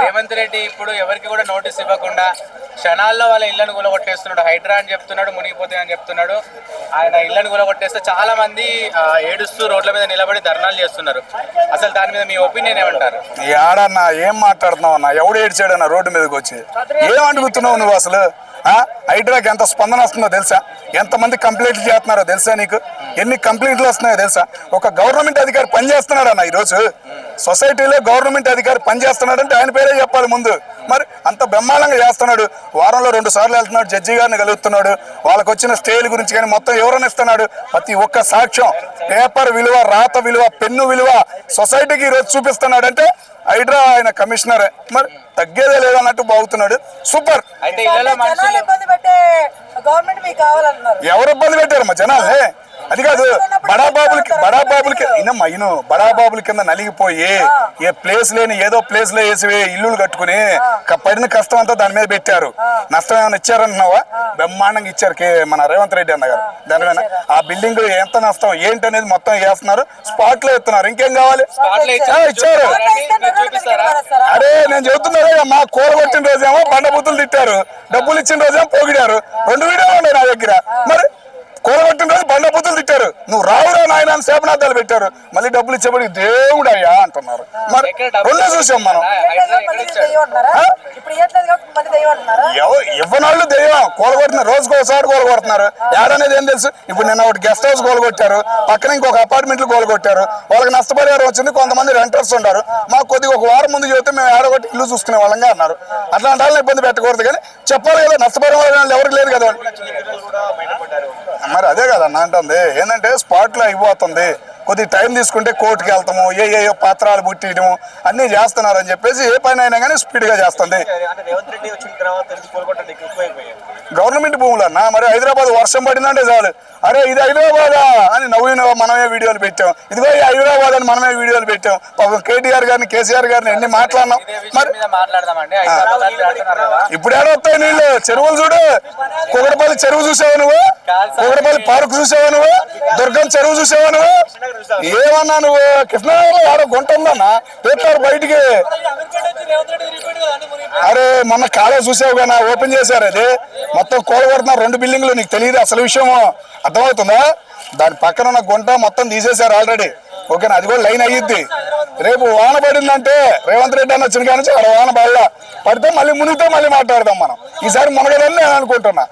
రేవంత్ రెడ్డి ఇప్పుడు ఎవరికి కూడా నోటీస్ ఇవ్వకుండా క్షణాల్లో వాళ్ళ ఇళ్లను కూలగొట్టేస్తున్నాడు. హైడ్రా అని చెప్తున్నాడు, మునిగిపోతాయి అని చెప్తున్నాడు. ఆయన ఇళ్లను కూలగొట్టేస్తే చాలా మంది ఏడుస్తూ రోడ్ల మీద నిలబడి ధర్నాలు చేస్తున్నారు. అసలు దాని మీద మీ ఒపీనియన్ ఏమంటారు? ఏడన్నా ఏం మాట్లాడుతున్నావు అన్న? ఎవడు ఏడ్చాడన్నా రోడ్డు మీదకి వచ్చి? ఏం అడుగుతున్నావు నువ్వు అసలు? హైడ్రాకి ఎంత స్పందన వస్తుందో తెలుసా? ఎంతమంది కంప్లైంట్లు చేస్తున్నారో తెలుసా నీకు? ఎన్ని కంప్లైంట్లు వస్తున్నాయో తెలుసా? ఒక గవర్నమెంట్ అధికారి పనిచేస్తున్నాడు అన్న ఈరోజు సొసైటీలో. గవర్నమెంట్ అధికారి పనిచేస్తున్నాడంటే ఆయన పేరే చెప్పాలి ముందు. మరి అంత బ్రహ్మాండంగా చేస్తున్నాడు. వారంలో 2 సార్లు వెళ్తున్నాడు, జడ్జి గారిని కలుగుతున్నాడు. వాళ్ళకు వచ్చిన స్టేల గురించి కానీ మొత్తం వివరణ ఇస్తున్నాడు. ప్రతి ఒక్క సాక్ష్యం, పేపర్ విలువ, రాత విలువ, పెన్ను విలువ సొసైటీకి ఈరోజు చూపిస్తున్నాడంటే హైడ్రా ఆయన కమిషనర్. మరి తగ్గేదే లేదన్నట్టు బాగుతున్నాడు. సూపర్. ఎవరు ఇబ్బంది పెట్టారు మా జనాలే? అది కాదు, బడాబాబుల కింద నలిగిపోయి ఏ ప్లేస్ లేని ఏదో ప్లేస్ లో వేసి ఇల్లులు కట్టుకుని పడిన కష్టం అంతా దాని మీద పెట్టారు. నష్టం ఏమైనా ఇచ్చారన్నావా? బ్రహ్మాండంగా ఇచ్చారు మన రేవంత్ రెడ్డి అన్న గారు. దాని మీద ఆ బిల్డింగ్ ఎంత నష్టం ఏంటి అనేది మొత్తం వేస్తున్నారు, స్పాట్ లో ఎత్తున్నారు. ఇంకేం కావాలి? ఇచ్చారు. అరే నేను చెబుతున్నారే, మా కూర కొట్టిన రోజేమో బండబుద్ధులు తిట్టారు, డబ్బులు ఇచ్చిన రోజేమో పోగిడారు. 2 వీడియోలు ఉన్నాయి నా దగ్గర. మరి కూరగొట్టిన రోజు బండ బుద్ధులు తిట్టారు, నువ్వు రావురా నాయన అని శాపనార్థాలు పెట్టారు. మళ్ళీ డబ్బులు ఇచ్చేపడికి దేవుడు అయ్యా అంటున్నారు. మరి 2 చూసాం మనం. ఇవ్వనాళ్ళు దెయ్యం. కూలగొట్టిన రోజుకు ఒకసారి కూలగొడుతున్నారు. ఏడనేది ఏం తెలుసు? ఇప్పుడు నిన్న ఒకటి గెస్ట్ హౌస్ కూలగొట్టారు, పక్కన ఇంకొక అపార్ట్మెంట్లు కూలగొట్టారు. వాళ్ళకి నష్టపరిహారం వచ్చింది. కొంతమంది రెంటర్స్ ఉన్నారు. మాకు కొద్దిగా ఒక వారం ముందు చెబితే మేము ఏడగొట్టి ఇల్లు చూసుకునే వాళ్ళంగా అన్నారు. అట్లాంటి వాళ్ళని ఇబ్బంది పెట్టకూడదు. కానీ చెప్పాలి కదా, నష్టపరిహారం ఎవరికి లేదు కదా. మరి అదే కదా అన్న అంటుంది. ఏంటంటే స్పాట్ లో అయిపోతుంది, కొద్దిగా టైం తీసుకుంటే కోర్టుకి వెళ్తాము, ఏ పత్రాలు పుట్టియడము అన్ని చేస్తున్నారని చెప్పేసి ఏ పని అయినా కానీ స్పీడ్ గా చేస్తుంది. గవర్నమెంట్ భూములు అన్న. మరి హైదరాబాద్ వర్షం పడిందంటే చాలు, అరే ఇది హైదరాబాదా అని నవ్విన మనమే వీడియోలు పెట్టాం. ఇదిగో హైదరాబాద్ అని మనమే వీడియోలు పెట్టాం. పాపం కేటీఆర్ గారిని, కేసీఆర్ గారిని ఎన్ని మాట్లాడినాం. మరి ఇప్పుడు ఏడొస్తాయి నీళ్ళు? చెరువులు చూడు. కుగడపల్లి చెరువు చూసావా నువ్వు? కుగడపల్లి పార్క్ చూసావా నువ్వు? దుర్గం చెరువు చూసావా నువ్వు? ఏమన్నా నువ్వు? కృష్ణాలో ఆడ గుంట ఉందన్నా, పెట్టారు బయటికి. అరే మొన్న కాలేజ్ చూసావు కదా, ఓపెన్ చేశారు. అది మొత్తం కూలగొడుతున్నారు 2 బిల్డింగ్లు. నీకు తెలియదు అసలు విషయం? అర్థమవుతుందా? దాని పక్కన ఉన్న గుంట మొత్తం తీసేశారు ఆల్రెడీ. ఓకేనా? అది కూడా లైన్ అయ్యిద్ది. రేపు వాన పడిందంటే రేవంత్ రెడ్డి అన్న వచ్చిన కానీ అక్కడ వాన పడితే మళ్ళీ మునిగితే మళ్ళీ మాట్లాడదాం మనం. ఈసారి మునగదని నేను అనుకుంటున్నా.